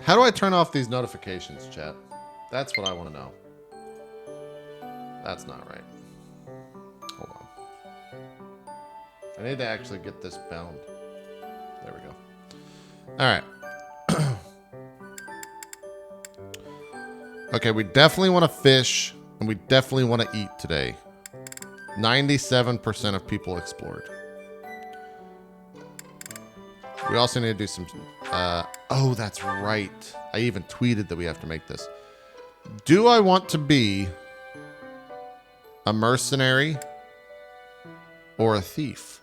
How do I turn off these notifications, chat? That's what I want to know. That's not right. Hold on. I need to actually get this bound. There we go. All right. Okay, we definitely want to fish, and we definitely want to eat today. 97% of people explored. We also need to do some... oh, that's right. I even tweeted that we have to make this. Do I want to be a mercenary or a thief?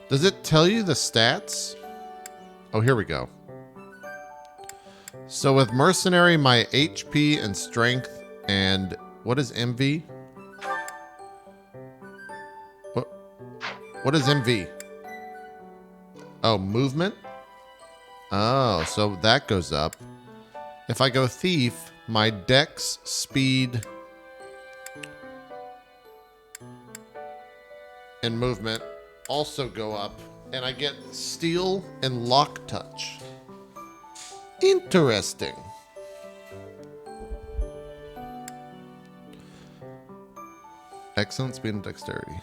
Does it tell you the stats? Oh, here we go. So with mercenary, my HP and strength and what is MV? What is MV? Oh, movement? Oh, so that goes up. If I go thief, my dex, speed, and movement also go up, and I get steel and lock touch. Interesting. Excellent speed and dexterity.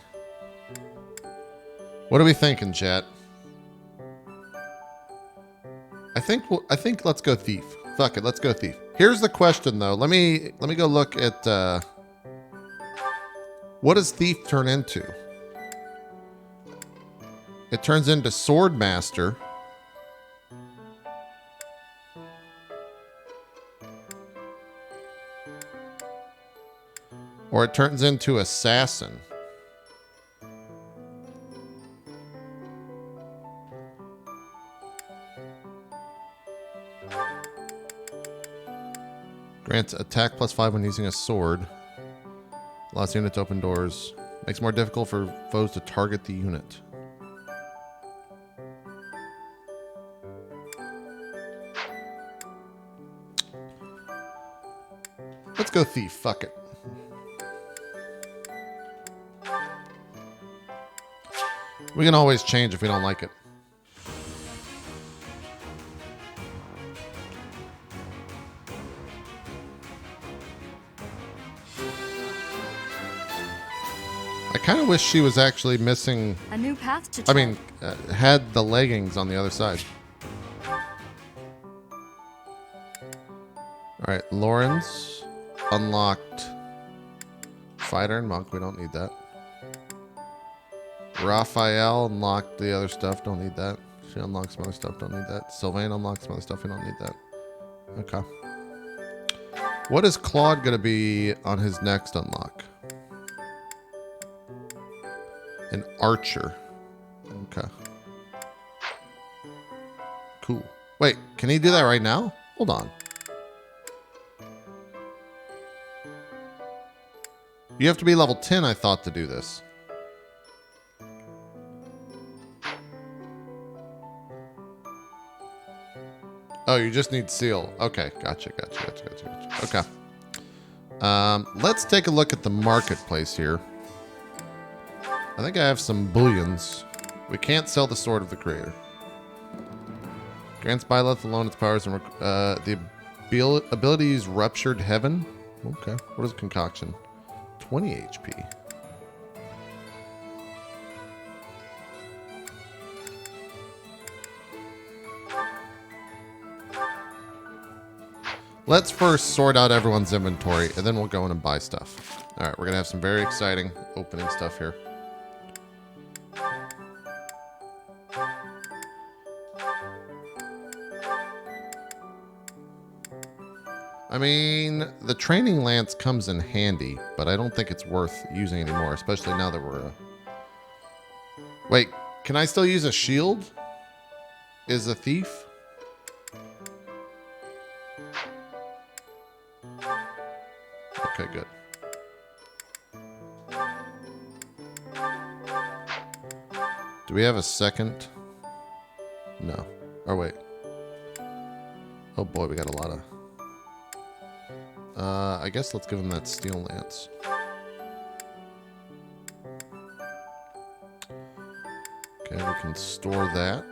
What are we thinking, chat? I think let's go thief. Fuck it, let's go thief. Here's the question though. Let me go look at what does thief turn into? It turns into sword master. Or it turns into assassin. Grants attack +5 when using a sword. Allows the unit to open doors. Makes it more difficult for foes to target the unit. Let's go thief. Fuck it. We can always change if we don't like it. I kind of wish she was actually missing... A new path to I mean, had the leggings on the other side. Alright, Lawrence unlocked fighter and monk. We don't need that. Raphael unlocked the other stuff. Don't need that. She unlocked some other stuff. Don't need that. Sylvain unlocked some other stuff. We don't need that. Okay. What is Claude going to be on his next unlock? An archer. Okay. Cool. Wait, can he do that right now? Hold on. You have to be level 10, I thought, to do this. Oh, you just need seal. Okay, gotcha. Okay. Let's take a look at the marketplace here. I think I have some bullions. We can't sell the sword of the creator. Grants Byleth alone its powers and the abilities ruptured heaven. Okay. What is concoction? 20 HP. Let's first sort out everyone's inventory, and then we'll go in and buy stuff. All right, we're going to have some very exciting opening stuff here. I mean, the training lance comes in handy, but I don't think it's worth using anymore, especially now that we're... Wait, can I still use a shield? Is a thief? Okay, good. Do we have a second? No. Oh, wait. Oh boy, we got a lot of... I guess let's give him that steel lance. Okay, we can store that.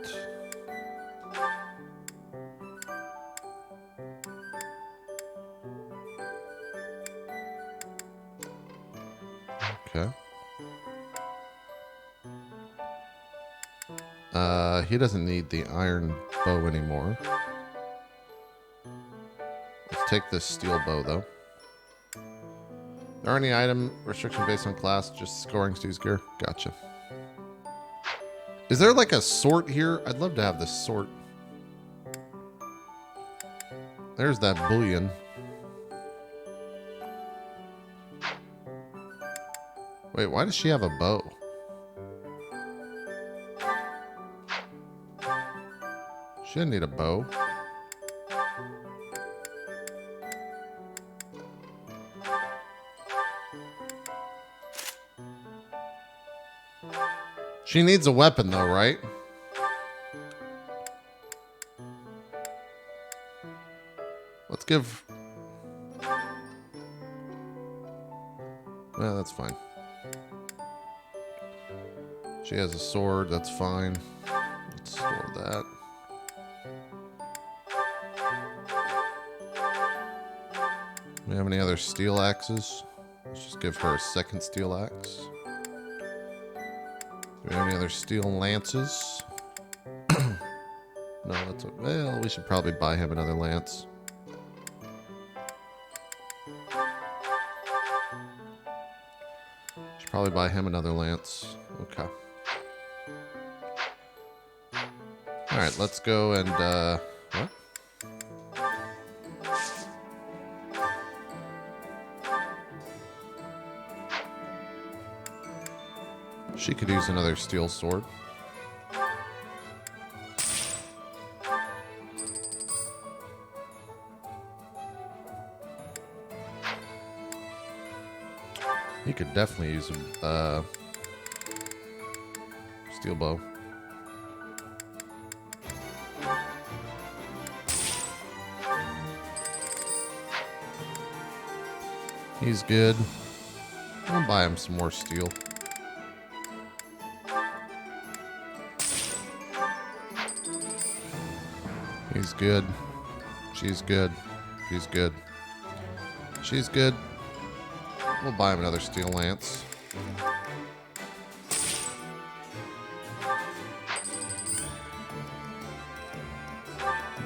Okay. He doesn't need the iron bow anymore. Let's take this steel bow, though. There aren't any item restriction based on class, just scoring Steve's gear. Gotcha. Is there like a sort here? I'd love to have this sort. There's that bullion. Wait, why does she have a bow? She didn't need a bow. She needs a weapon though, right? Let's give... Well, that's fine. She has a sword, that's fine. Let's store that. Do we have any other steel axes? Let's just give her a second steel axe. Do we have any other steel lances? No, that's a, well, we should probably buy him another lance. Should probably buy him another lance. Okay. Alright, let's go and, what? She could use another steel sword. He could definitely use a steel bow. He's good. I'll buy him some more steel. He's good. She's good. He's good. She's good. We'll buy him another steel lance.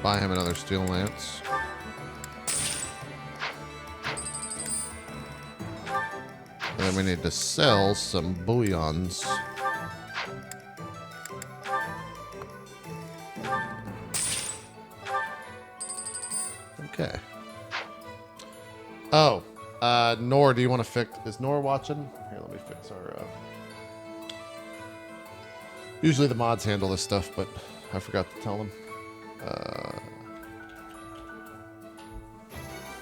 Buy him another steel lance. And then we need to sell some bullions. Okay. Oh, Nor, do you want to fix? Is Nor watching? Here, let me fix our. Usually the mods handle this stuff, but I forgot to tell them.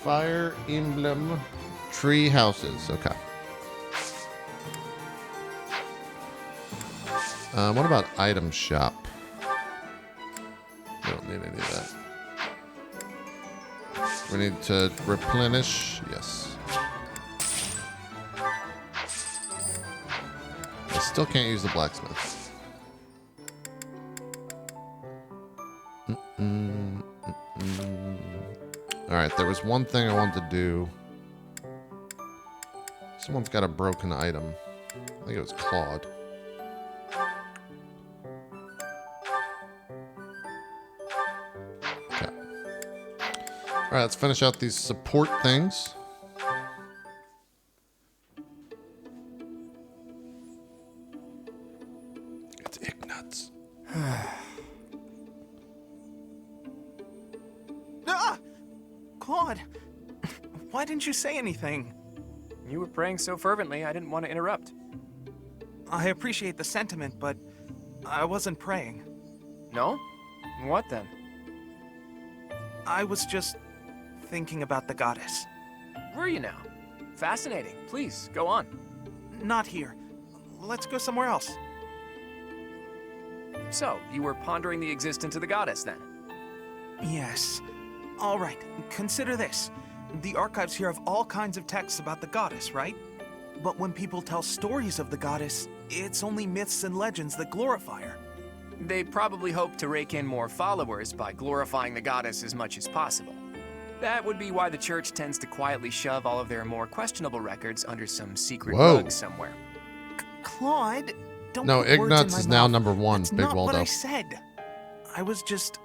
Fire Emblem tree houses. Okay. What about item shop? We don't need any of that. We need to replenish. Yes. I still can't use the blacksmith. Alright, there was one thing I wanted to do. Someone's got a broken item. I think it was Claude. Okay. Alright, let's finish out these support things. It's Ignatz. Claude, why didn't you say anything? You were praying so fervently, I didn't want to interrupt. I appreciate the sentiment, but I wasn't praying. No? What then? I was just thinking about the goddess. Were you now? Fascinating. Please, go on. Not here. Let's go somewhere else. So, you were pondering the existence of the goddess then? Yes. All right, consider this. The archives here have all kinds of texts about the goddess, right? But when people tell stories of the goddess, it's only myths and legends that glorify her. They probably hope to rake in more followers by glorifying the goddess as much as possible. That would be why the church tends to quietly shove all of their more questionable records under some secret rug somewhere. Claude, don't No, put words in Ignatz my is now mouth. number one, That's Big not what Waldo. I said. I was just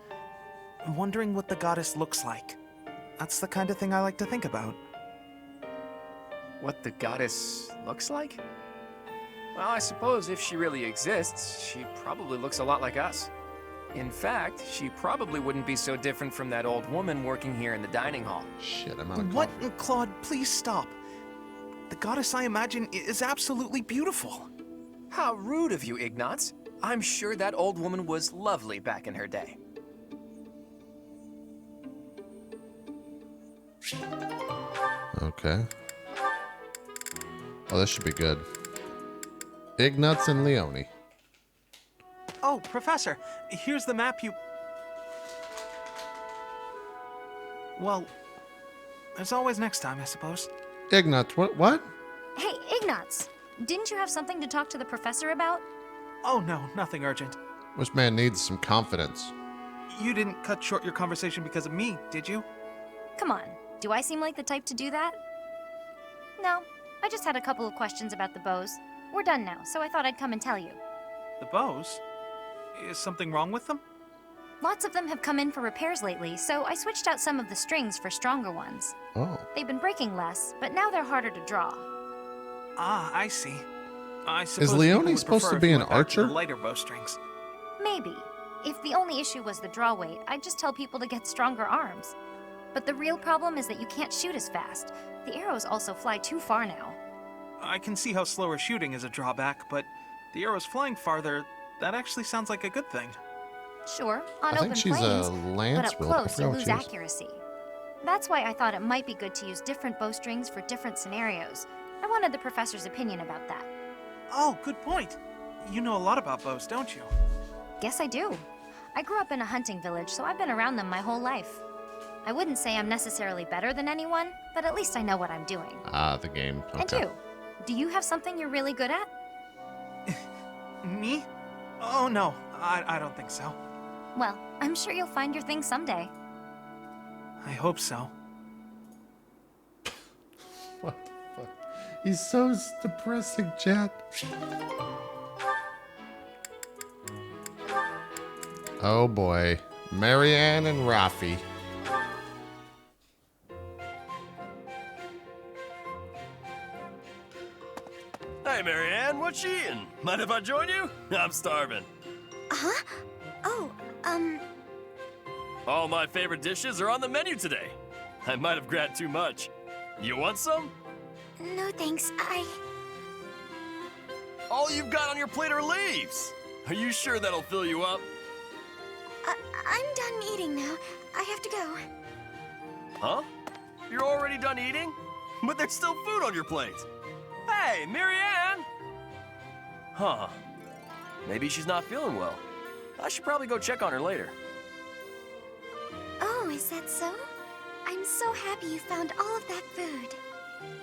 wondering what the goddess looks like. That's the kind of thing I like to think about. What the goddess looks like? Well, I suppose if she really exists, she probably looks a lot like us. In fact, she probably wouldn't be so different from that old woman working here in the dining hall. Shit, I'm out of What? coffee. Claude, please stop. The goddess I imagine is absolutely beautiful. How rude of you, Ignatz. I'm sure that old woman was lovely back in her day. Okay. Oh, this should be good. Ignatz and Leone. Oh, Professor, here's the map you... Well, there's always next time, I suppose. Ignatz, what? Hey, Ignatz, didn't you have something to talk to the professor about? Oh no, nothing urgent. This man needs some confidence. You didn't cut short your conversation because of me, did you? Come on, do I seem like the type to do that? No, I just had a couple of questions about the bows. We're done now, so I thought I'd come and tell you. The bows? Is something wrong with them? Lots of them have come in for repairs lately, so I switched out some of the strings for stronger ones. Oh. They've been breaking less, but now they're harder to draw. Ah, I see. I suppose Leone people would supposed to prefer if be you an went back to the archer? lighter bowstrings. Maybe. If the only issue was the draw weight, I'd just tell people to get stronger arms. But the real problem is that you can't shoot as fast. The arrows also fly too far now. I can see how slower shooting is a drawback, but the arrows flying farther, that actually sounds like a good thing. Sure, on I open think she's plains, a but lance up wield. I close you forgot what lose she is. accuracy. That's why I thought it might be good to use different bowstrings for different scenarios. I wanted the professor's opinion about that. Oh, good point. You know a lot about bows, don't you? Guess I do. I grew up in a hunting village, so I've been around them my whole life. I wouldn't say I'm necessarily better than anyone, but at least I know what I'm doing. Ah, the game. Okay. And you? Do you have something you're really good at? Me? Oh no, I don't think so. Well, I'm sure you'll find your thing someday. I hope so. What the fuck? He's so depressing, chat. Oh boy. Marianne and Rafi. Hey, Marianne, what you eating? Mind if I join you? I'm starving. Huh? Oh, All my favorite dishes are on the menu today. I might have grabbed too much. You want some? no thanks. All you've got on your plate are leaves. Are you sure that'll fill you up? I'm done eating now. I have to go. Huh? You're already done eating? But there's still food on your plate. Hey, Marianne! Huh. Maybe she's not feeling well. I should probably go check on her later. Oh, is that so? I'm so happy you found all of that food.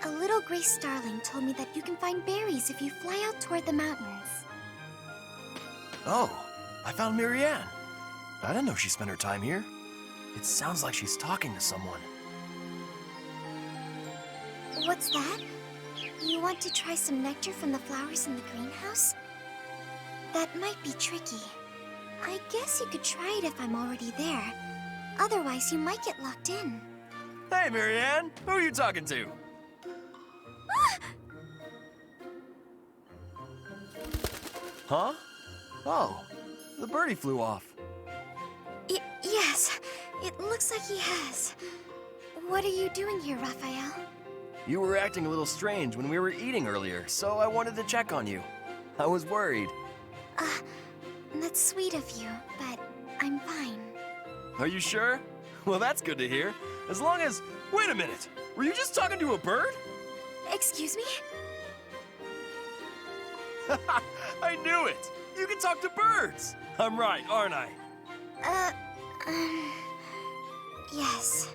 A little gray starling told me that you can find berries if you fly out toward the mountains. Oh, I found Marianne. I didn't know she spent her time here. It sounds like she's talking to someone. What's that? You want to try some nectar from the flowers in the greenhouse? That might be tricky. I guess you could try it if I'm already there. Otherwise, you might get locked in. Hey, Marianne, who are you talking to? Huh? Oh, the birdie flew off. Yes, it looks like he has. What are you doing here, Raphael? You were acting a little strange when we were eating earlier, so I wanted to check on you. I was worried. That's sweet of you, but I'm fine. Are you sure? Well, that's good to hear. As long as... Wait a minute! Were you just talking to a bird? Excuse me? I knew it! You can talk to birds! I'm right, aren't I? Yes.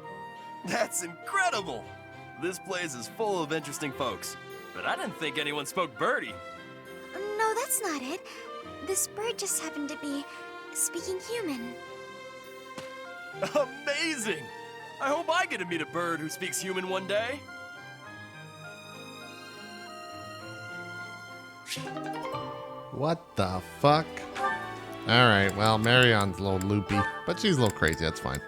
That's incredible! This place is full of interesting folks. But I didn't think anyone spoke birdie. No, that's not it. This bird just happened to be speaking human. Amazing! I hope I get to meet a bird who speaks human one day. What the fuck? Alright, well, Marion's a little loopy, but she's a little crazy. That's fine.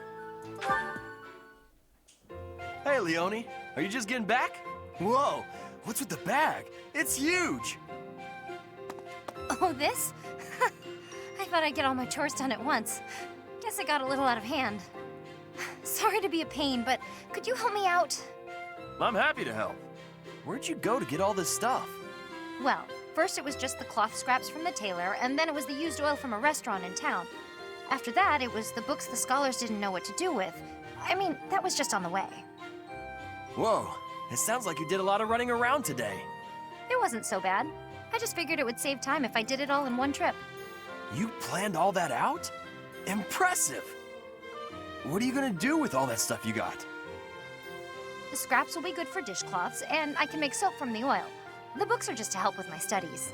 Hey, Leone, are you just getting back? Whoa, what's with the bag? It's huge! Oh, this? I thought I'd get all my chores done at once. Guess it got a little out of hand. Sorry to be a pain, but could you help me out? I'm happy to help. Where'd you go to get all this stuff? Well, first it was just the cloth scraps from the tailor, and then it was the used oil from a restaurant in town. After that, it was the books the scholars didn't know what to do with. I mean, that was just on the way. Whoa, it sounds like you did a lot of running around today. It wasn't so bad. I just figured it would save time if I did it all in one trip. You planned all that out? Impressive! What are you gonna do with all that stuff you got? The scraps will be good for dishcloths, and I can make soap from the oil. The books are just to help with my studies.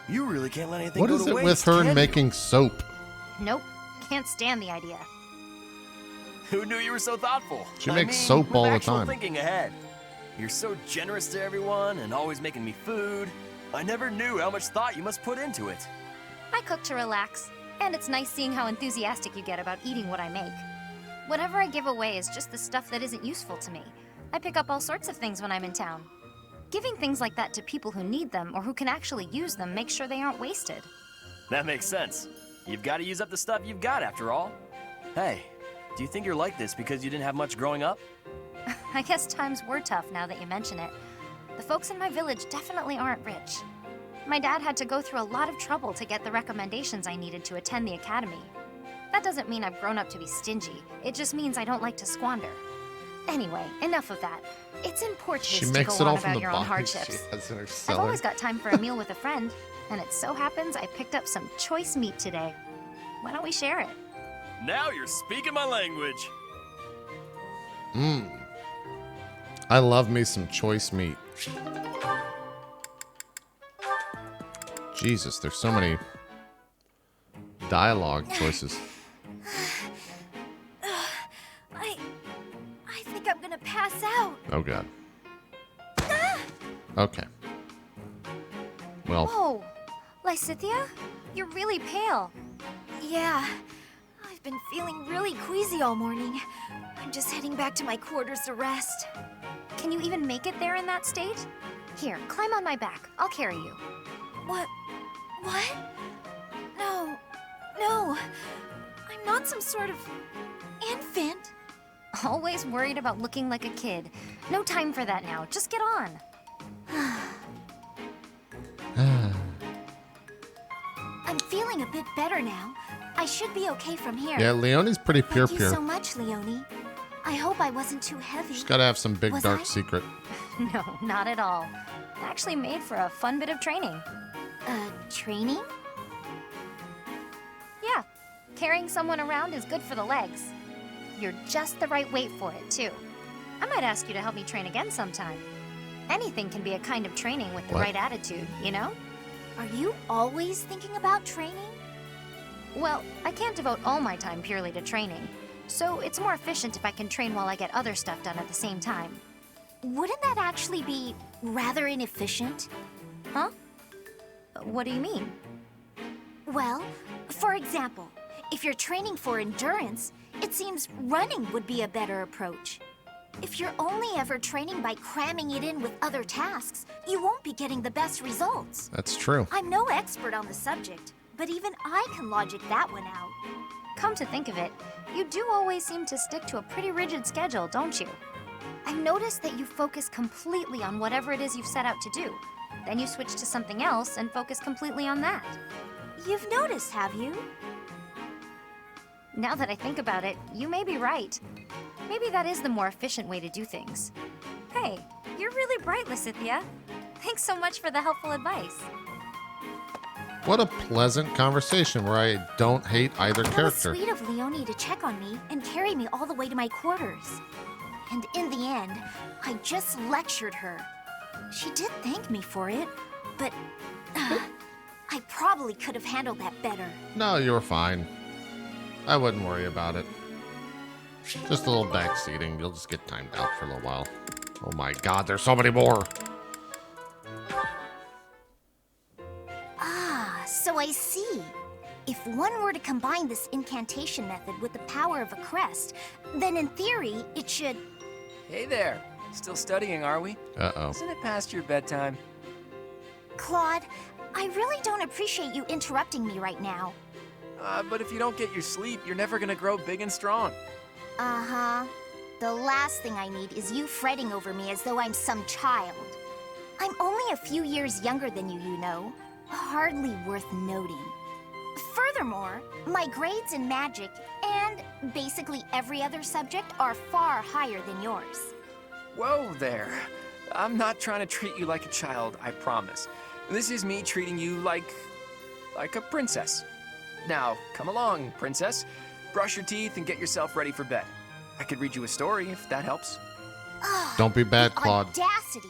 You really can't let anything What go is to it waste, with her can you? making soap? Nope, can't stand the idea. Who knew you were so thoughtful? She I makes mean, soap with all the actual time. Thinking ahead. You're so generous to everyone and always making me food. I never knew how much thought you must put into it. I cook to relax, and it's nice seeing how enthusiastic you get about eating what I make. Whatever I give away is just the stuff that isn't useful to me. I pick up all sorts of things when I'm in town. Giving things like that to people who need them or who can actually use them makes sure they aren't wasted. That makes sense. You've got to use up the stuff you've got after all. Hey, do you think you're like this because you didn't have much growing up? I guess times were tough now that you mention it. The folks in my village definitely aren't rich. My dad had to go through a lot of trouble to get the recommendations I needed to attend the academy. That doesn't mean I've grown up to be stingy. It just means I don't like to squander. Anyway, enough of that. It's in poor She taste to makes go it all on from about the your own box she hardships. has in her I've cellar. always got time for a meal with a friend, and it so happens I picked up some choice meat today. Why don't we share it? Now you're speaking my language. I love me some choice meat. Jesus, there's so many dialogue choices. I think I'm gonna pass out. Oh, God. Okay. Well, Whoa! Lysithia? You're really pale. Yeah, I've been feeling really queasy all morning. I'm just heading back to my quarters to rest. Can you even make it there in that state? Here, climb on my back. I'll carry you. What? No. I'm not some sort of infant. Always worried about looking like a kid. No time for that now. Just get on. I'm feeling a bit better now. I should be okay from here. yeah, Leonie's pretty pure. Thank you so much, Leone. I hope I wasn't too heavy. She's got to have some big Was dark I? secret. No, not at all. Actually made for a fun bit of training. Training? Yeah, carrying someone around is good for the legs. You're just the right weight for it, too. I might ask you to help me train again sometime. Anything can be a kind of training with the What? right attitude, you know? Are you always thinking about training? Well, I can't devote all my time purely to training, so it's more efficient if I can train while I get other stuff done at the same time. Wouldn't that actually be rather inefficient? Huh? What do you mean? Well, for example, if you're training for endurance, it seems running would be a better approach. If you're only ever training by cramming it in with other tasks, you won't be getting the best results. That's true. I'm no expert on the subject, but even I can logic that one out. Come to think of it, you do always seem to stick to a pretty rigid schedule, don't you? I've noticed that you focus completely on whatever it is you've set out to do. Then you switch to something else and focus completely on that. You've noticed, have you? Now that I think about it, you may be right. Maybe that is the more efficient way to do things. Hey, you're really bright, Lysithia. Thanks so much for the helpful advice. What a pleasant conversation where I don't hate either That was character. sweet of Leone to check on me and carry me all the way to my quarters. And in the end, I just lectured her. She did thank me for it, but I probably could have handled that better. No, you were fine. I wouldn't worry about it. Just a little backseating. You'll just get timed out for a little while. Oh my god, there's so many more. Ah, so I see. If one were to combine this incantation method with the power of a crest, then in theory, it should... Hey there. Still studying, are we? Uh-oh. Isn't it past your bedtime? Claude, I really don't appreciate you interrupting me right now. But if you don't get your sleep, you're never gonna grow big and strong. Uh-huh. The last thing I need is you fretting over me as though I'm some child. I'm only a few years younger than you, you know. Hardly worth noting. Furthermore, my grades in magic and basically every other subject are far higher than yours. Whoa there. I'm not trying to treat you like a child, I promise. This is me treating you like a princess. Now, come along, princess. Brush your teeth and get yourself ready for bed. I could read you a story if that helps. Don't be bad, The Claude. audacity.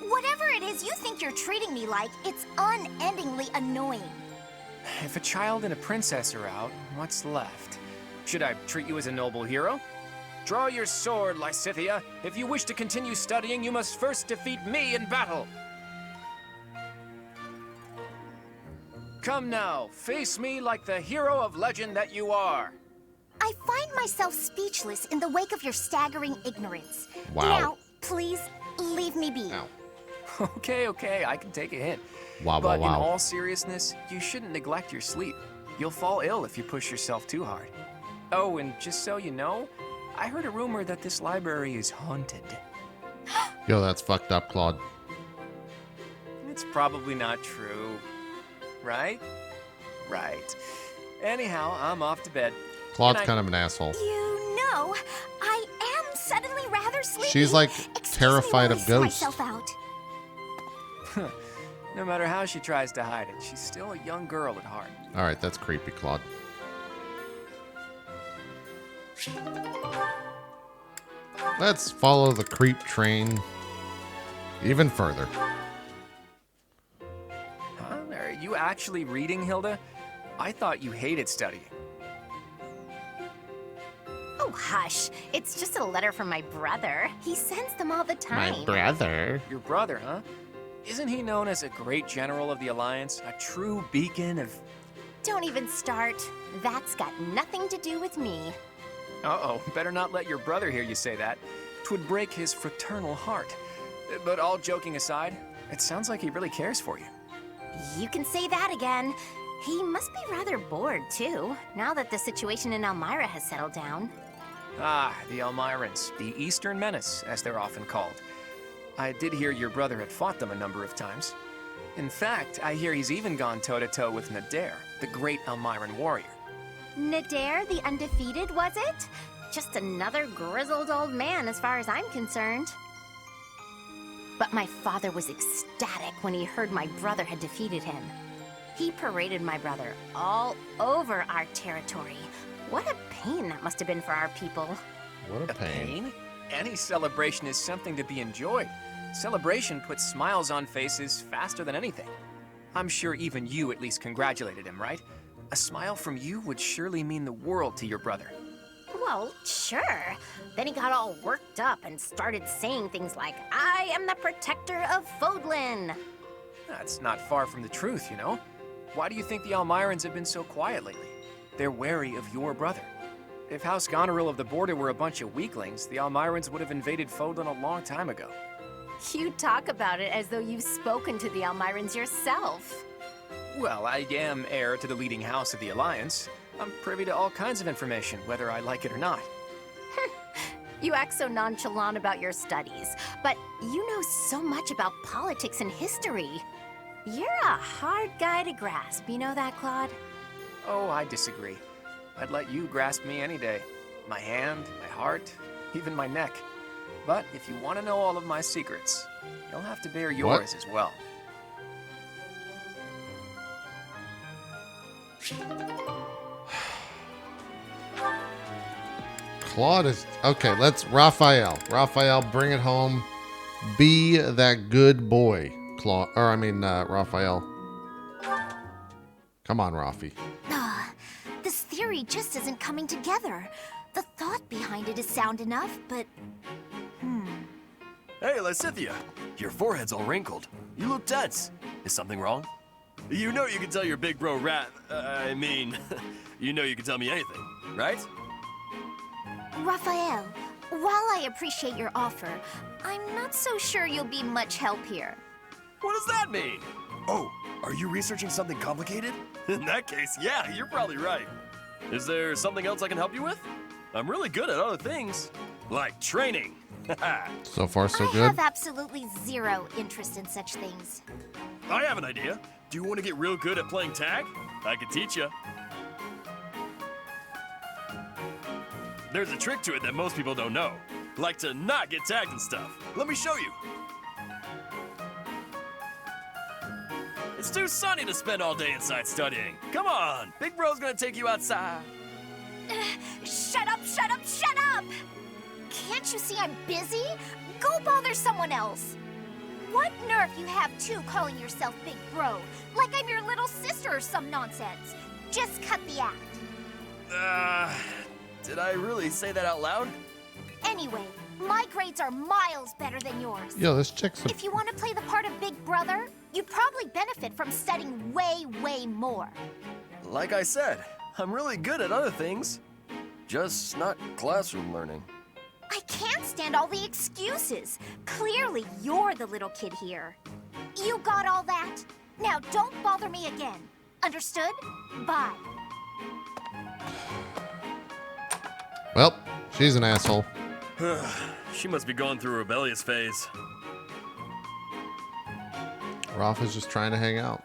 Whatever it is you think you're treating me like, it's unendingly annoying. If a child and a princess are out, what's left? Should I treat you as a noble hero? Draw your sword, Lysithea. If you wish to continue studying, you must first defeat me in battle. Come now, face me like the hero of legend that you are. I find myself speechless in the wake of your staggering ignorance. Wow. Now, please, leave me be. Ow. Okay, I can take a hint. Wow, But wow, in wow. all seriousness, you shouldn't neglect your sleep. You'll fall ill if you push yourself too hard. Oh, and just so you know, I heard a rumor that this library is haunted. Yo, that's fucked up, Claude. It's probably not true. Right? Right. Anyhow, I'm off to bed. Claude's Good night. kind of an asshole. You know, I am suddenly rather sleepy. She's like Excuse terrified me of while I sort ghosts. myself out. No matter how she tries to hide it, she's still a young girl at heart. All right, that's creepy, Claude. Let's follow the creep train even further. Huh? Are you actually reading, Hilda? I thought you hated studying. Oh, hush. It's just a letter from my brother. He sends them all the time. brother. Your brother, huh? Isn't he known as a great general of the Alliance? A true beacon of... Don't even start. That's got nothing to do with me. Uh-oh, better not let your brother hear you say that. 'Twould break his fraternal heart. But all joking aside, it sounds like he really cares for you. You can say that again. He must be rather bored, too, now that the situation in Elmira has settled down. Ah, the Elmirans, the Eastern Menace, as they're often called. I did hear your brother had fought them a number of times. In fact, I hear he's even gone toe-to-toe with Nadir, the great Elmiran warrior. Nadir the Undefeated, was it? Just another grizzled old man as far as I'm concerned. But my father was ecstatic when he heard my brother had defeated him. He paraded my brother all over our territory. What a pain that must have been for our people. What a pain. Any celebration is something to be enjoyed. Celebration puts smiles on faces faster than anything. I'm sure even you at least congratulated him, right? A smile from you would surely mean the world to your brother. Well, sure. Then he got all worked up and started saying things like, I am the protector of Fodlan. That's not far from the truth, you know? Why do you think the Elmirans have been so quiet lately? They're wary of your brother. If House Goneril of the Border were a bunch of weaklings, the Elmirans would have invaded Fodlan a long time ago. You talk about it as though you've spoken to the Elmirans yourself. Well, I am heir to the leading house of the Alliance. I'm privy to all kinds of information, whether I like it or not. You act so nonchalant about your studies, but you know so much about politics and history. You're a hard guy to grasp, you know that, Claude? Oh, I disagree. I'd let you grasp me any day. My hand, my heart, even my neck. But if you want to know all of my secrets, you'll have to bear yours as well. Claude is... Okay, let's... Raphael. Raphael, bring it home. Be that good boy. Claude... Or, I mean, Raphael. Come on, Rafi. This theory just isn't coming together. The thought behind it is sound enough, but... Hey, Lysithea, your forehead's all wrinkled. You look tense. Is something wrong? You know you can tell your big bro Rat... you know you can tell me anything, right? Raphael, while I appreciate your offer, I'm not so sure you'll be much help here. What does that mean? Oh, are you researching something complicated? In that case, yeah, you're probably right. Is there something else I can help you with? I'm really good at other things, like training. So far, so I good. have absolutely zero interest in such things. I have an idea. Do you want to get real good at playing tag? I could teach you. There's a trick to it that most people don't know. Like to not get tagged and stuff. Let me show you. It's too sunny to spend all day inside studying. Come on, Big Bro's gonna take you outside. Shut up, shut up, shut up! Can't you see I'm busy? Go bother someone else. What nerve you have too calling yourself Big Bro, like I'm your little sister or some nonsense. Just cut the act. Did I really say that out loud? Anyway, my grades are miles better than yours. Yo, this chick's a... If you want to play the part of Big Brother, you'd probably benefit from studying way, way more. Like I said, I'm really good at other things. Just not classroom learning. I can't stand all the excuses. Clearly, you're the little kid here. You got all that? Now don't bother me again. Understood? Bye. Well, she's an asshole. She must be going through a rebellious phase. Rafa's just trying to hang out.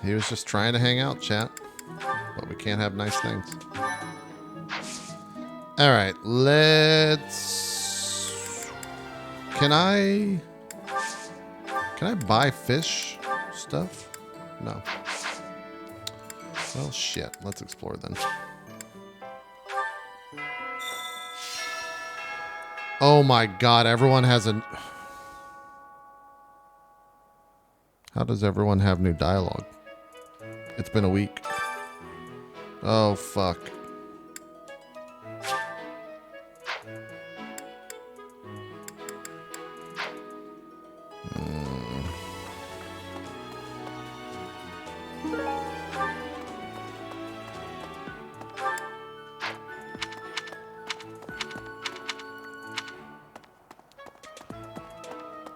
He was just trying to hang out, chat. But we can't have nice things. Alright, let's... Can I buy fish stuff? No. Well, shit. Let's explore then. Oh my god, everyone has a... How does everyone have new dialogue? It's been a week. Oh, fuck.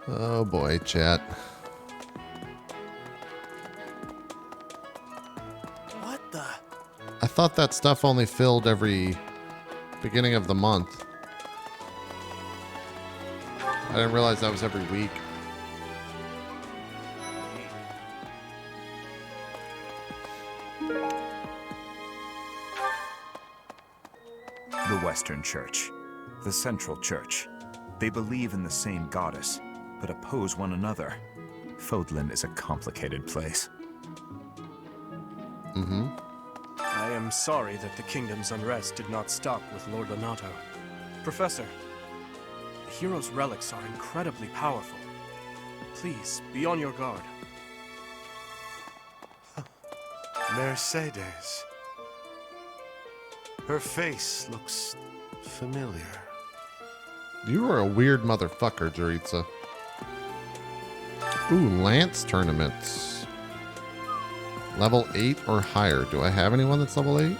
Oh boy, chat. What the? I thought that stuff only filled every beginning of the month. I didn't realize that was every week. The Western Church. The Central Church. They believe in the same goddess, but oppose one another. Fodlan is a complicated place. Mm-hmm. I am sorry that the kingdom's unrest did not stop with Lord Lonato. Professor, the hero's relics are incredibly powerful. Please, be on your guard. Mercedes. Her face looks familiar. You were a weird motherfucker, Jaritza. Ooh, Lance tournaments. Level 8 or higher. Do I have anyone that's level 8?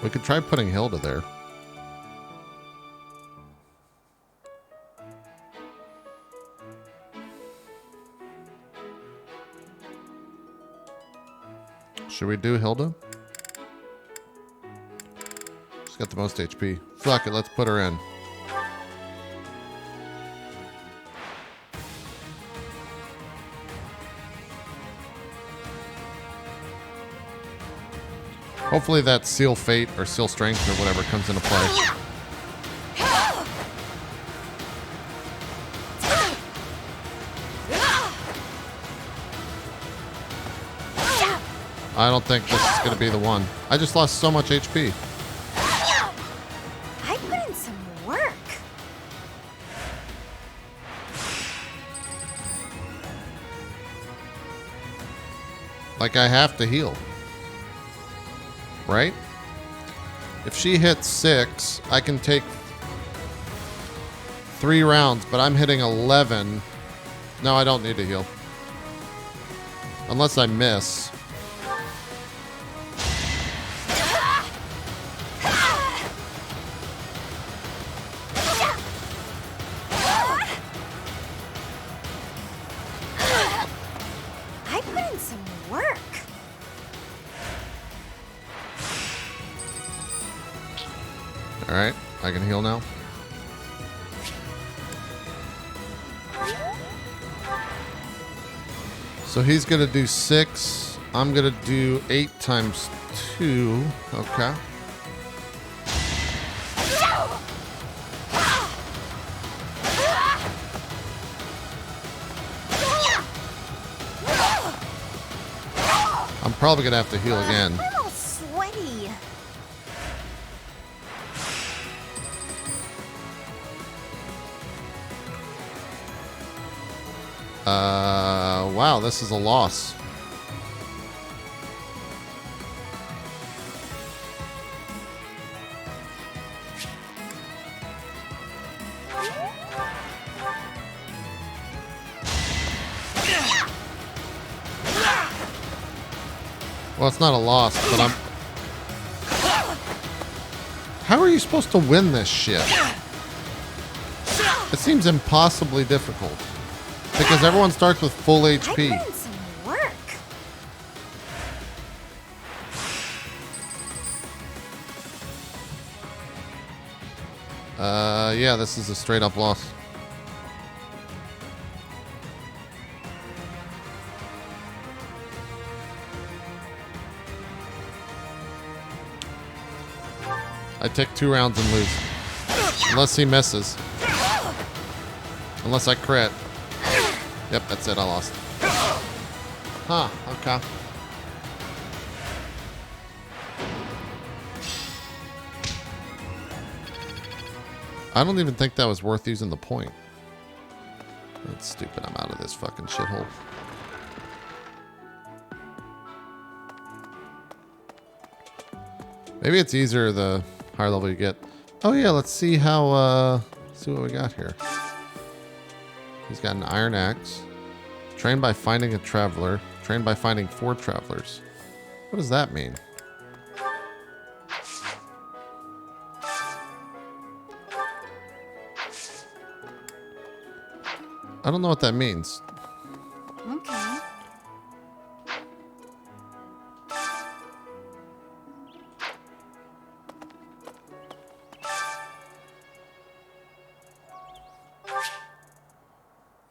We could try putting Hilda there. Should we do Hilda? She's got the most HP. Fuck it, let's put her in. Hopefully that Seal Fate or Seal Strength or whatever comes into play. I don't think this is going to be the one. I just lost so much HP. I put in some work. Like I have to heal. Right? If she hits 6, I can take 3 rounds, but I'm hitting 11. No, I don't need to heal. Unless I miss. I put in some work. Alright, I can heal now. So he's going to do 6. I'm going to do 8 times 2. Okay. I'm probably going to have to heal again. I'm all sweaty. Wow, this is a loss. Well, it's not a loss, but I'm... How are you supposed to win this shit? It seems impossibly difficult. Because everyone starts with full HP. I put in some work. Yeah, this is a straight up loss. I take 2 rounds and lose. Unless he misses. Unless I crit. Yep, that's it. I lost. Huh, okay. I don't even think that was worth using the point. That's stupid. I'm out of this fucking shithole. Maybe it's easier the higher level you get. Oh yeah, let's see how, see what we got here. He's got an iron axe. Trained by finding a traveler. Trained by finding 4 travelers. What does that mean? I don't know what that means. Okay.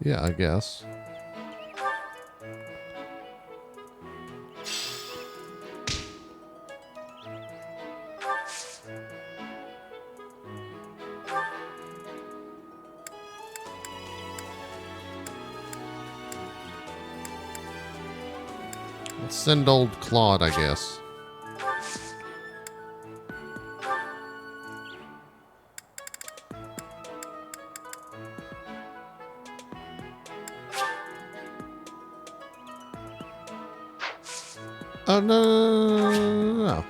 Yeah, I guess. Let's send old Claude, I guess. Oh, no.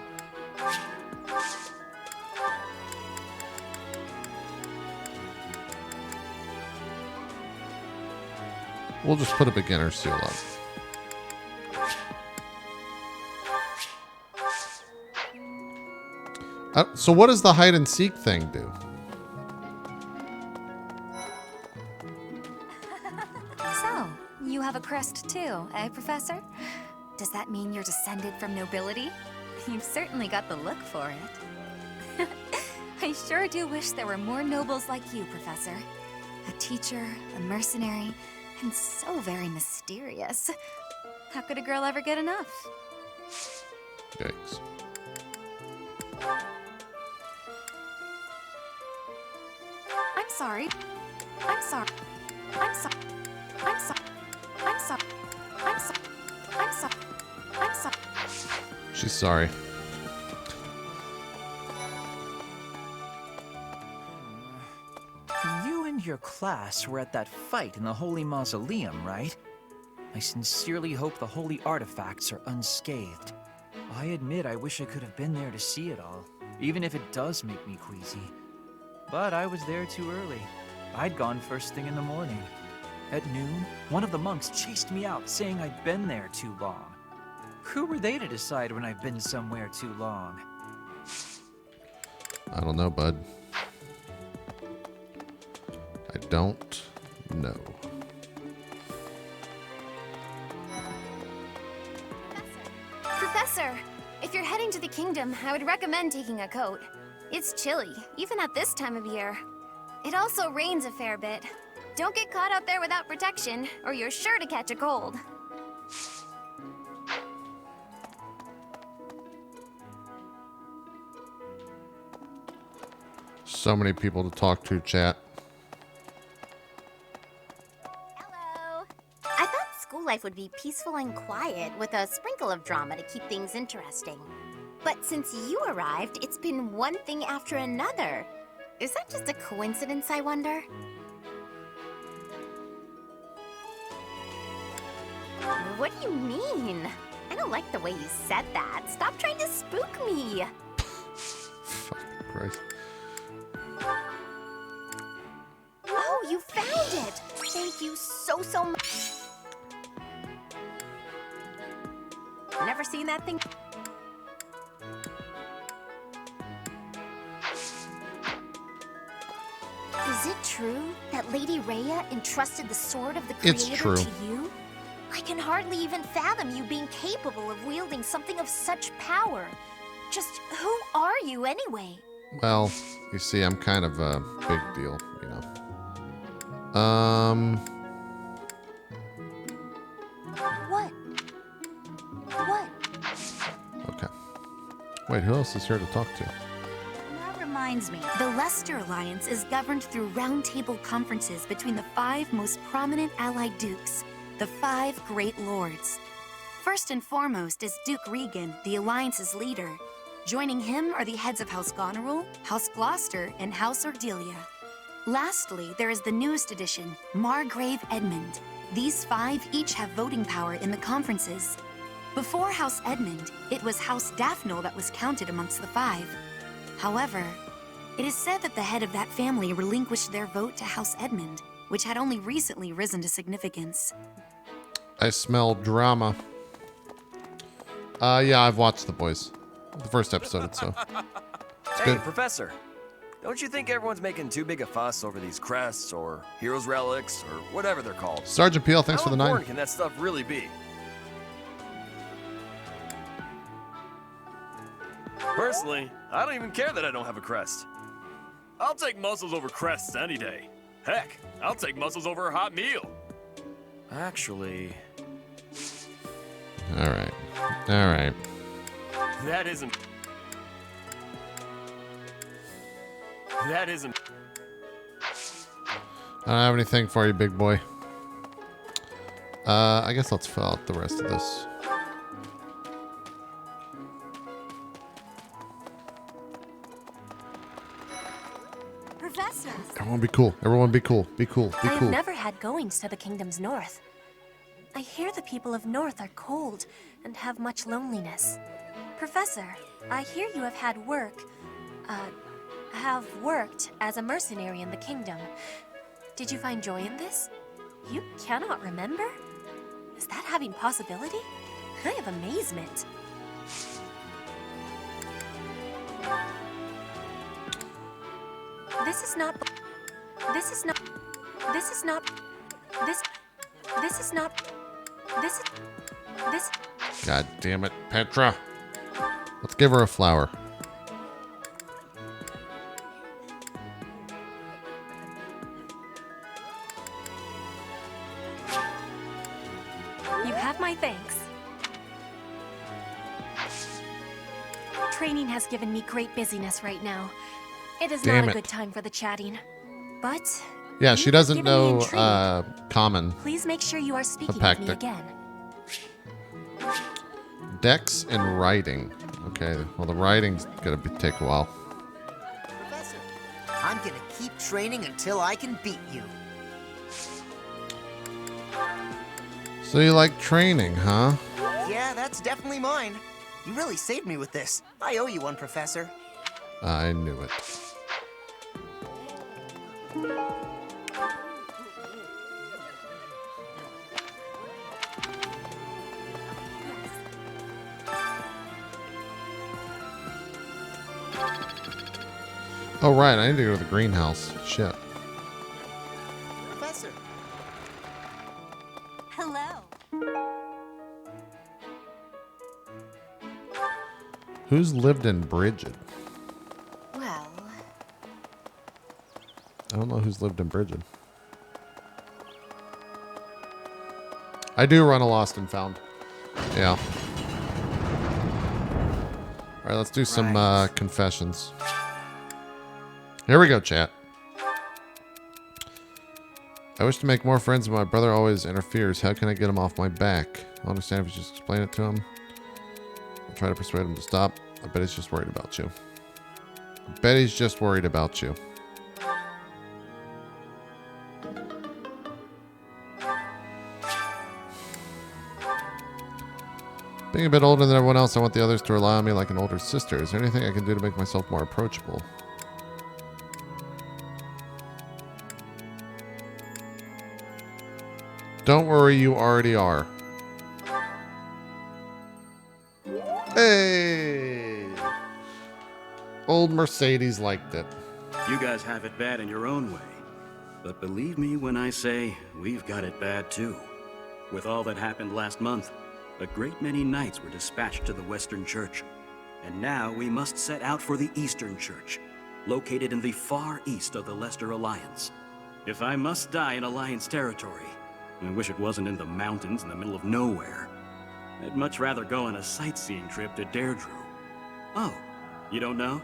We'll just put a beginner seal up. So what does the hide and seek thing do? So, you have a crest too, eh, Professor? Does that mean you're descended from nobility? You've certainly got the look for it. I sure do wish there were more nobles like you, Professor. A teacher, a mercenary, and so very mysterious. How could a girl ever get enough? Yikes. I'm sorry. I'm sorry. I'm sorry. I'm sorry. I'm sorry. I'm sorry. I'm sorry. I'm sorry. She's sorry. You and your class were at that fight in the Holy Mausoleum, right? I sincerely hope the holy artifacts are unscathed. I admit I wish I could have been there to see it all, even if it does make me queasy. But I was there too early. I'd gone first thing in the morning. At noon, one of the monks chased me out, saying I'd been there too long. Who were they to decide when I've been somewhere too long? I don't know, bud. I don't know. Professor, if you're heading to the kingdom, I would recommend taking a coat. It's chilly, even at this time of year. It also rains a fair bit. Don't get caught out there without protection, or you're sure to catch a cold. So many people to talk to, chat. Hello. I thought school life would be peaceful and quiet with a sprinkle of drama to keep things interesting. But since you arrived, it's been one thing after another. Is that just a coincidence, I wonder? What do you mean? I don't like the way you said that. Stop trying to spook me. Fucking Christ. Oh, you found it! Thank you so much. Never seen that thing. Is it true that Lady Rhea entrusted the Sword of the Creator It's true. to you? I can hardly even fathom you being capable of wielding something of such power. Just who are you anyway? Well, you see, I'm kind of a big deal, you know. What? What? Okay. Wait, who else is here to talk to? That reminds me, the Leicester Alliance is governed through roundtable conferences between the 5 most prominent allied dukes, the 5 great lords. First and foremost is Duke Regan, the Alliance's leader. Joining him are the heads of House Goneril, House Gloucester, and House Ordelia. Lastly, there is the newest addition, Margrave Edmund. These 5 each have voting power in the conferences. Before House Edmund, it was House Daphne that was counted amongst the 5. However, it is said that the head of that family relinquished their vote to House Edmund, which had only recently risen to significance. I smell drama. Yeah, I've watched The Boys. The first episode, so. It's Hey, good. Professor. Don't you think everyone's making too big a fuss over these crests or heroes relics or whatever they're called? Sergeant Peel, thanks How for the 9. important can that stuff really be? Personally, I don't even care that I don't have a crest. I'll take muscles over crests any day. Heck, I'll take muscles over a hot meal. Actually, All right. All right. that isn't. That isn't. I don't have anything for you, big boy. I guess let's fill out the rest of this. Professor! Everyone be cool. Everyone be cool. Be cool. Be I have cool. never had goings to the kingdom's north. I hear the people of North are cold and have much loneliness. Professor, I hear you have worked as a mercenary in the kingdom. Did you find joy in this? You cannot remember? Is that having possibility? I have amazement. This is not. God damn it, Petra. Let's give her a flower. You have my thanks. Training has given me great busyness right now. It is Damn not a it. good time for the chatting. But Yeah, you she have doesn't given me know intrigue. common. Please make sure you are speaking with me Hepactic. again. Dex and writing. Okay, well, the writing's gonna take a while. Professor, I'm gonna keep training until I can beat you. So you like training, huh? Yeah, that's definitely mine. You really saved me with this. I owe you one, Professor. I knew it. Oh, right. I need to go to the greenhouse. Shit. Professor. Hello. Who's lived in Bridget? Well, I don't know who's lived in Bridget. I do run a lost and found. Yeah. All right, let's do some confessions. Here we go, chat. I wish to make more friends, but my brother always interferes. How can I get him off my back? I'll understand if you just explain it to him. I'll try to persuade him to stop. I bet he's just worried about you. I bet he's just worried about you. Being a bit older than everyone else, I want the others to rely on me like an older sister. Is there anything I can do to make myself more approachable? Don't worry, you already are. Hey! Old Mercedes liked it. You guys have it bad in your own way. But believe me when I say we've got it bad too. With all that happened last month, a great many knights were dispatched to the Western Church. And now we must set out for the Eastern Church, located in the far east of the Leicester Alliance. If I must die in Alliance territory, I wish it wasn't in the mountains in the middle of nowhere. I'd much rather go on a sightseeing trip to Deirdre. Oh, you don't know?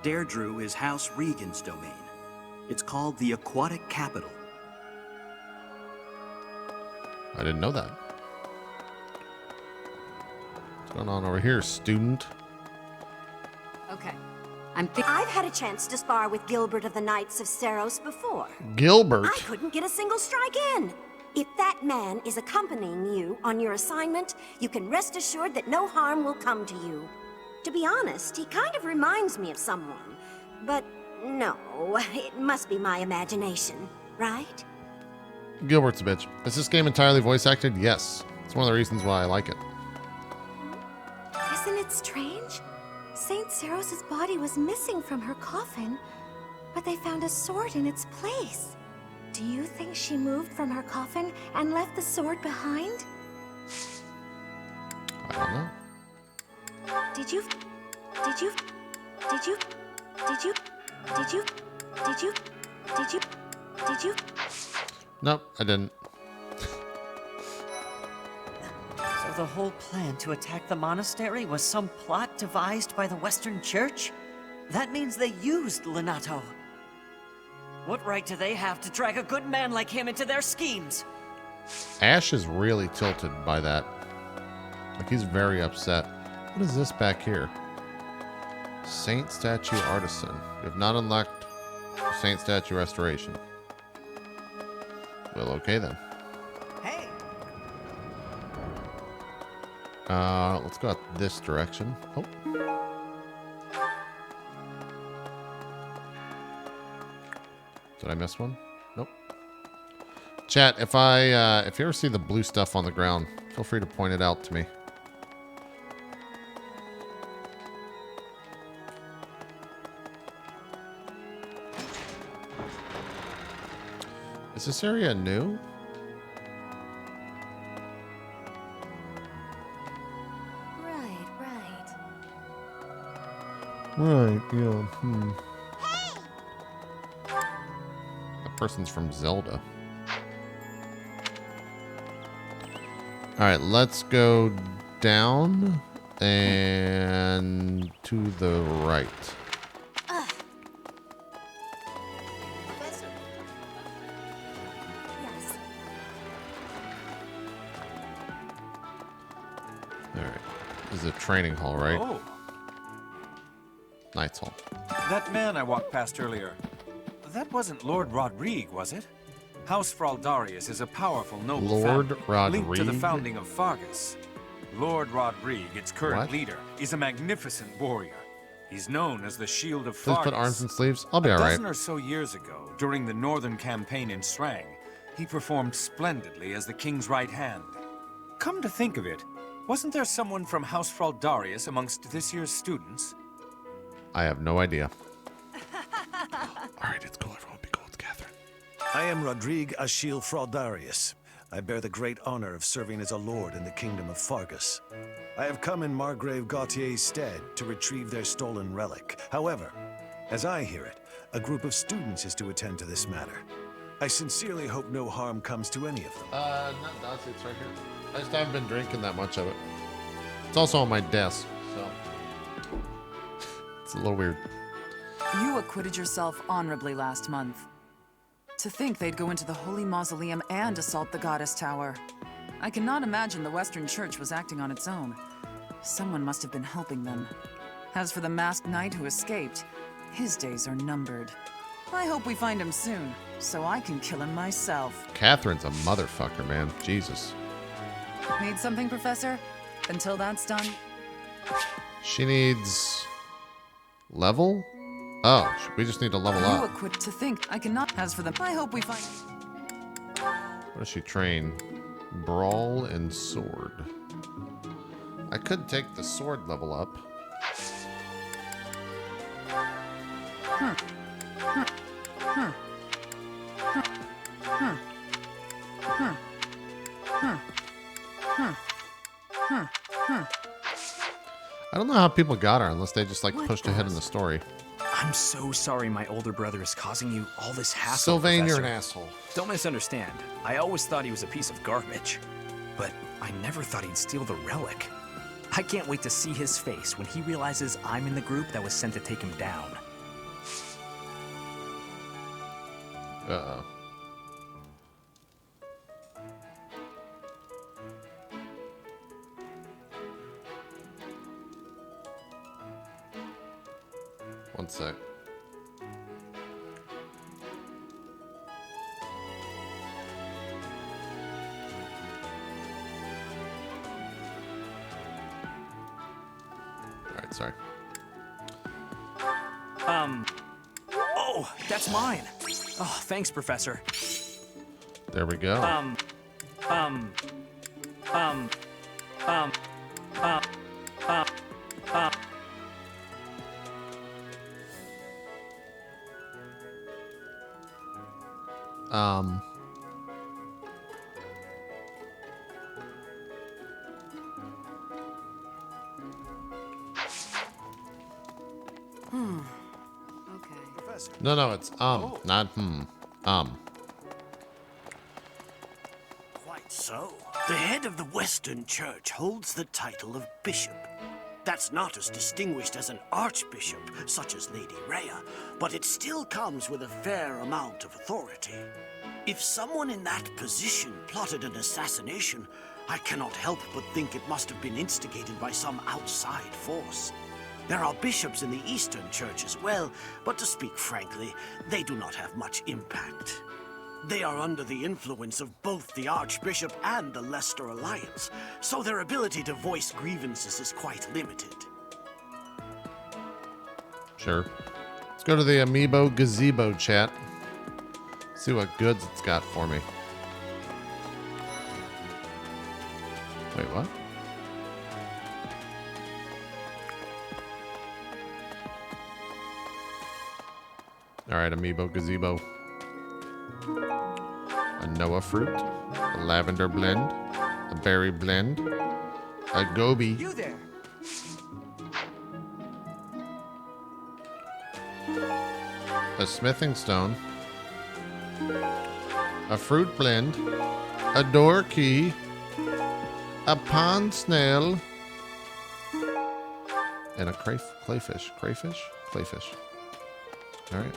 Deirdre is House Regan's domain. It's called the Aquatic Capital. I didn't know that. What's going on over here, student? Okay. I've had a chance to spar with Gilbert of the Knights of Seros before. Gilbert? I couldn't get a single strike in. If that man is accompanying you on your assignment, you can rest assured that no harm will come to you. To be honest, he kind of reminds me of someone. But no, it must be my imagination, right? Gilbert's a bitch. Is this game entirely voice acted? Yes. It's one of the reasons why I like it. Isn't it strange? Saint Seros' body was missing from her coffin, but they found a sword in its place. Do you think she moved from her coffin and left the sword behind? I don't know. Did you? Nope, I didn't. So the whole plan to attack the monastery was some plot devised by the Western Church? That means they used Lenato. What right do they have to drag a good man like him into their schemes? Ash is really tilted by that. Like, he's very upset. What is this back here? Saint Statue Artisan. You have not unlocked Saint Statue Restoration. Well, okay then. Hey! Let's go out this direction. Oh. Did I miss one? Nope. Chat, if if you ever see the blue stuff on the ground, feel free to point it out to me. Is this area new? Right, yeah. That person's from Zelda. Alright, let's go down and to the right. Professor. Yes. Alright. training hall, right? Oh, Knight's hall. that man I walked past earlier. That wasn't Lord Rodrigue, was it? House Fraldarius is a powerful noble Lord family linked to the Rodrigue? founding of Fargus. Lord Rodrigue, its current What? leader, is a magnificent warrior. He's known as the Shield of Please Fargus. put arms and sleeves. I'll be A alright. dozen or so years ago, during the northern campaign in Strang, he performed splendidly as the king's right hand. Come to think of it, wasn't there someone from House Fraldarius amongst this year's students? I have no idea. Alright, it's cool. Everyone be cool with Catherine. I am Rodrigue Achille Fraldarius. I bear the great honor of serving as a lord in the kingdom of Fargus. I have come in Margrave Gautier's stead to retrieve their stolen relic. However, as I hear it, a group of students is to attend to this matter. I sincerely hope no harm comes to any of them. No, it's right here. I just haven't been drinking that much of it. It's also on my desk, so it's a little weird. You acquitted yourself honorably last month. To think they'd go into the Holy Mausoleum and assault the Goddess Tower. I cannot imagine the Western Church was acting on its own. Someone must have been helping them. As for the masked knight who escaped, his days are numbered. I hope we find him soon, so I can kill him myself. Catherine's a motherfucker, man. Jesus. Need something, Professor? Until that's done? She needs level? Oh, we just need to level You up. acquit to think I cannot. As for them, I hope we find. What does she train? Brawl and sword. I could take the sword level up. I don't know how people got her unless they just like pushed ahead in the story. I'm so sorry my older brother is causing you all this hassle. Sylvain, you're an Professor. asshole. Don't misunderstand. I always thought he was a piece of garbage. But I never thought he'd steal the relic. I can't wait to see his face when he realizes I'm in the group that was sent to take him down. Uh-oh. One sec. Alright, sorry. Oh, that's mine. Oh, thanks, Professor. There we go. Okay. No, it's not Quite so. The head of the Western Church holds the title of bishop. That's not as distinguished as an archbishop, such as Lady Rhea, but it still comes with a fair amount of authority. If someone in that position plotted an assassination, I cannot help but think it must have been instigated by some outside force. There are bishops in the Eastern Church as well, but to speak frankly, they do not have much impact. They are under the influence of both the Archbishop and the Leicester Alliance, so their ability to voice grievances is quite limited. Sure. Let's go to the Amiibo Gazebo chat. See what goods it's got for me. Wait, what? Alright, Amiibo Gazebo. A Noah fruit, a lavender blend, a berry blend, a goby. You there. A smithing stone, a fruit blend, a door key, a pond snail, and a clayfish. Clayfish. All right.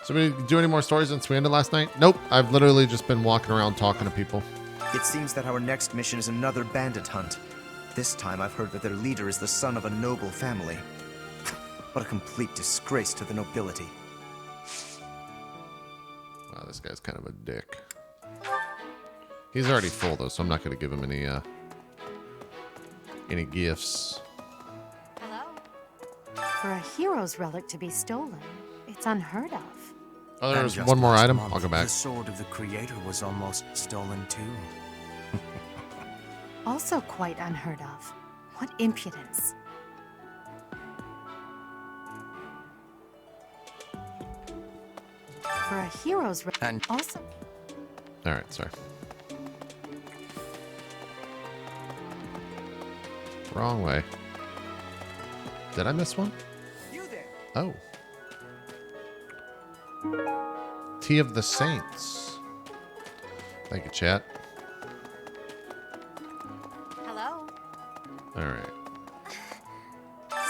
So we do any more stories since we ended last night? Nope. I've literally just been walking around talking to people. It seems that our next mission is another bandit hunt. This time I've heard that their leader is the son of a noble family. What a complete disgrace to the nobility. Wow, this guy's kind of a dick. He's already full though, so I'm not going to give him any gifts. For a hero's relic to be stolen, it's unheard of. Oh, there's And just one more last item. month, I'll go back. The sword of the creator was almost stolen too. Also quite unheard of. What impudence. For a hero's relic, also. All right, sorry. Wrong way. Did I miss one? Oh. Tea of the Saints. Thank you, chat. Hello? Alright.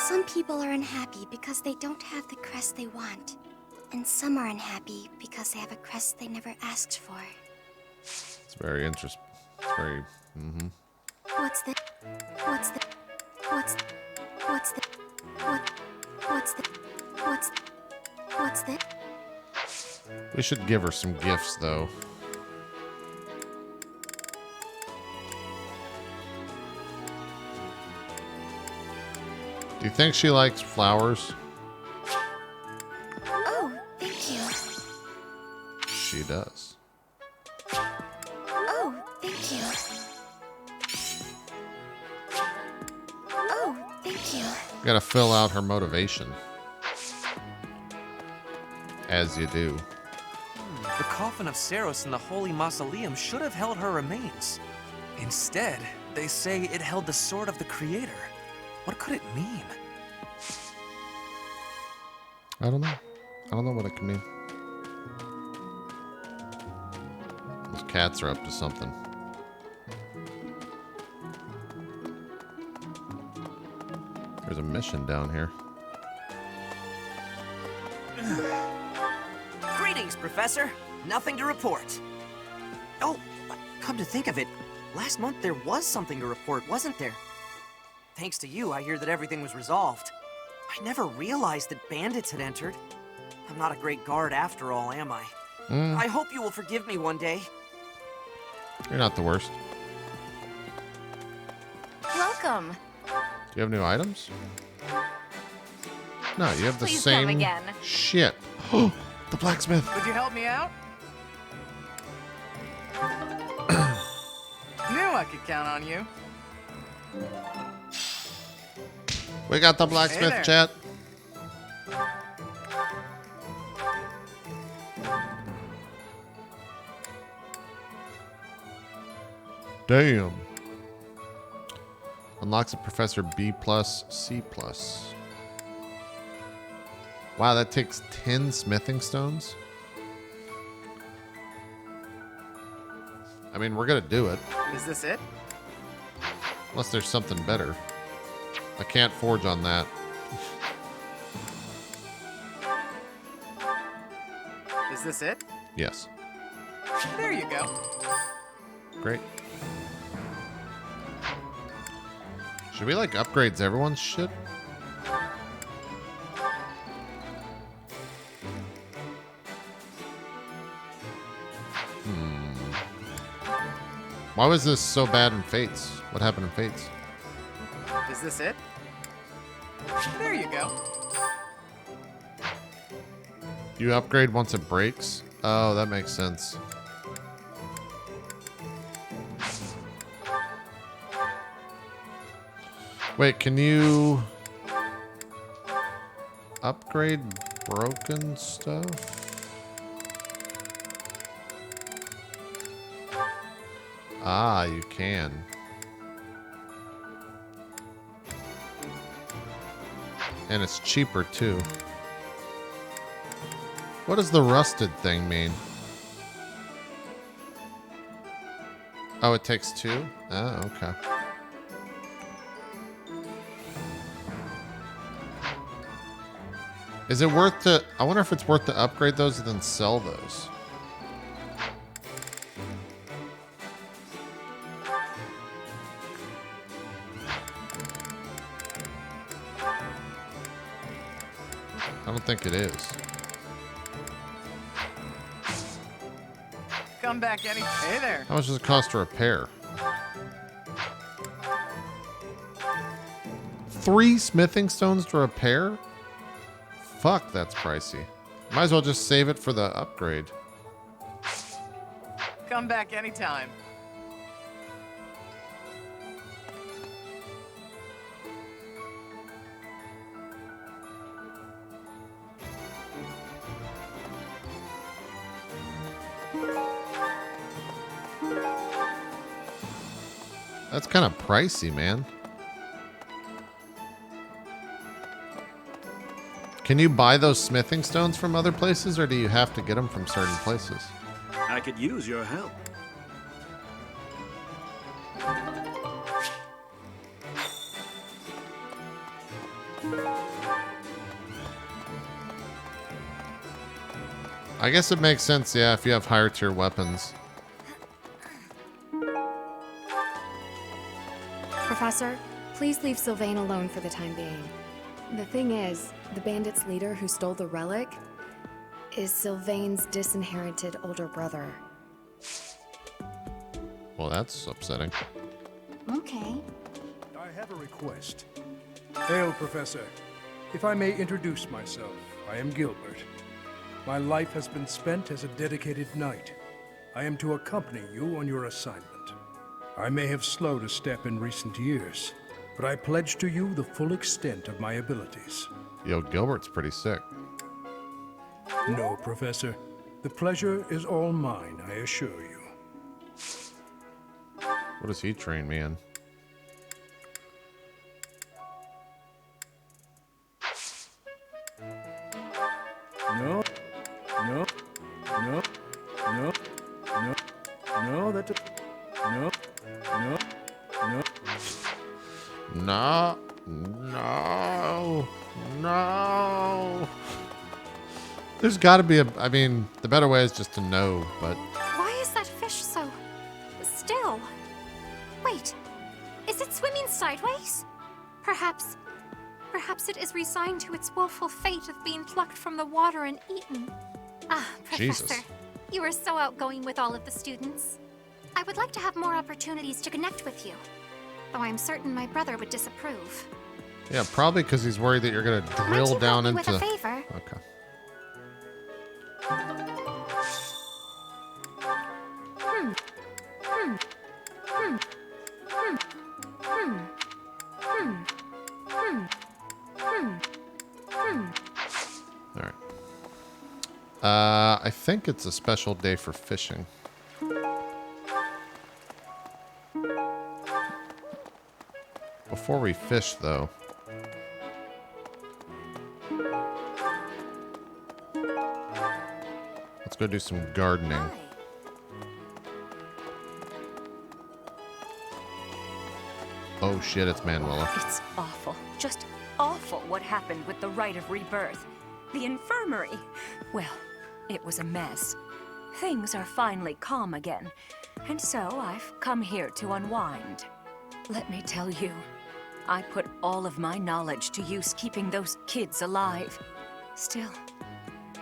Some people are unhappy because they don't have the crest they want. And some are unhappy because they have a crest they never asked for. It's very interesting. It's very... Mm-hmm. What's the... What's the... What's the... What's the... What's the... What's the... We should give her some gifts, though. Do you think she likes flowers? Oh, thank you. She does. Oh, thank you. Oh, thank you. Gotta fill out her motivation. As you do. The coffin of Saros in the Holy Mausoleum should have held her remains. Instead, they say it held the sword of the Creator. What could it mean? I don't know. I don't know what it can mean. Those cats are up to something. There's a mission down here. Greetings, Professor. Nothing to report. Oh, come to think of it, last month there was something to report, wasn't there? Thanks to you, I hear that everything was resolved. I never realized that bandits had entered. I'm not a great guard after all, am I? I hope you will forgive me one day. You're not the worst. Welcome. Do you have new items? No, you have the Please same come again. shit. Oh, the blacksmith. Would you help me out? Knew I could count on you. We got the blacksmith, there. chat. Damn. Unlocks a Professor B+, C+. Wow, that takes 10 smithing stones? I mean, we're gonna do it. Is this it? Unless there's something better. I can't forge on that. Is this it? Yes. There you go. Great. Should we like upgrades everyone's shit? Why was this so bad in Fates? What happened in Fates? Is this it? There you go. You upgrade once it breaks? Oh, that makes sense. Wait, can you upgrade broken stuff? Ah, you can. And it's cheaper too. What does the rusted thing mean? Oh, it takes 2? Oh, okay. Is it worth to... I wonder if it's worth to upgrade those and then sell those. I don't think it is. Come back any. Hey there. How much does it cost to repair? 3 smithing stones to repair? Fuck, that's pricey. Might as well just save it for the upgrade. Come back anytime. That's kind of pricey, man. Can you buy those smithing stones from other places, or do you have to get them from certain places? I could use your help. I guess it makes sense, yeah, if you have higher tier weapons. Professor, please leave Sylvain alone for the time being. The thing is, the bandit's leader who stole the relic is Sylvain's disinherited older brother. Well, that's upsetting. Okay. I have a request. Hail, Professor. If I may introduce myself, I am Gilbert. My life has been spent as a dedicated knight. I am to accompany you on your assignment. I may have slowed a step in recent years, but I pledge to you the full extent of my abilities. Yo, Gilbert's pretty sick. No, Professor. The pleasure is all mine, I assure you. What does he train me in? No, no, no, no, no, no, that, no, no, no. No, no, no. There's got to be a, I mean, the better way is just to know, but Why is that fish so still? Wait, is it swimming sideways? Perhaps it is resigned to its woeful fate of being plucked from the water and eaten. Ah, Professor, Jesus. You are so outgoing with all of the students. I would like to have more opportunities to connect with you, though I'm certain my brother would disapprove. yeah, probably because he's worried that you're going to Might drill you down help me into. with a favor? Okay. Hmm. Hmm. Hmm. Hmm. Hmm. Hmm. Hmm. Hmm. Hmm. All right. I think it's a special day for fishing. Before we fish, though. Let's go do some gardening. Oh shit, it's Manuela. It's awful. Just awful what happened with the rite of rebirth. The infirmary. Well, it was a mess. Things are finally calm again, and so I've come here to unwind. Let me tell you, I put all of my knowledge to use keeping those kids alive. Still,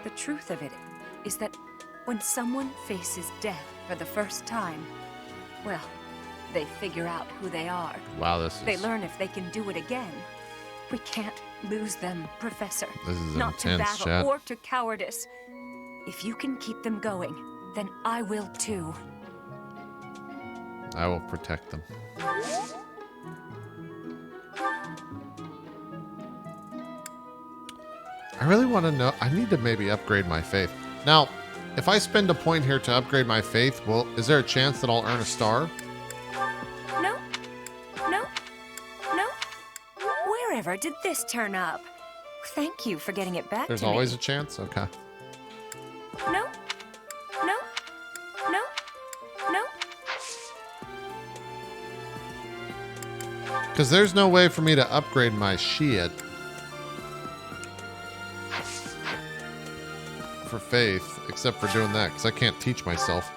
the truth of it is that when someone faces death for the first time, well, they figure out who they are. Wow, this They is learn if they can do it again. We can't lose them, Professor. This is Not to intense, battle chat. or to cowardice. If you can keep them going, then I will too. I will protect them. I really want to know. I need to maybe upgrade my faith. Now, if I spend a point here to upgrade my faith, well, is there a chance that I'll earn a star? No. No. No. Wherever did this turn up? Thank you for getting it back There's to me. always a chance? Okay. No. No. No. No. Because there's no way for me to upgrade my shit for faith, except for doing that, because I can't teach myself.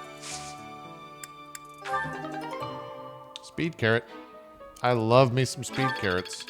Speed carrot. I love me some speed carrots.